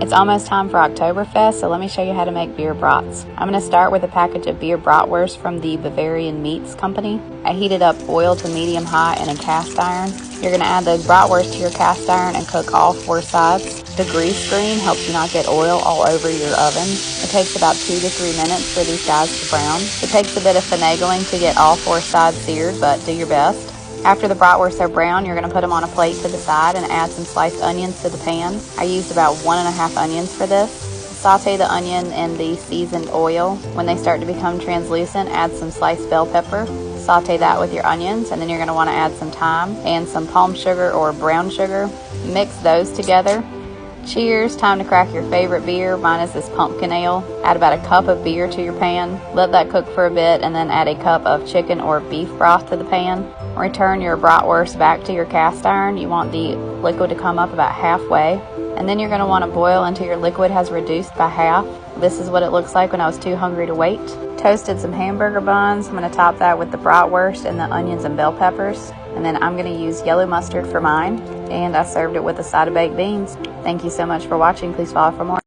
It's almost time for Oktoberfest, so let me show you how to make beer brats. I'm going to start with a package of beer bratwurst from the Bavarian Meats Company. I heated up oil to medium high in a cast iron. You're going to add the bratwurst to your cast iron and cook all 4 sides. The grease screen helps you not get oil all over your oven. It takes about 2 to 3 minutes for these guys to brown. It takes a bit of finagling to get all 4 sides seared, but do your best. After the bratwursts are brown, you're going to put them on a plate to the side and add some sliced onions to the pan. I used about 1.5 onions for this. Saute the onion in the seasoned oil. When they start to become translucent, add some sliced bell pepper. Saute that with your onions, and then you're going to want to add some thyme and some palm sugar or brown sugar. Mix those together. Cheers, time to crack your favorite beer. Mine is this pumpkin ale. Add about a cup of beer to your pan. Let that cook for a bit and then add a cup of chicken or beef broth to the pan. Return your bratwurst back to your cast iron. You want the liquid to come up about halfway. And then you're going to want to boil until your liquid has reduced by half. This is what it looks like when I was too hungry to wait. Toasted some hamburger buns. I'm going to top that with the bratwurst and the onions and bell peppers. And then I'm going to use yellow mustard for mine. And I served it with a side of baked beans. Thank you so much for watching. Please follow for more.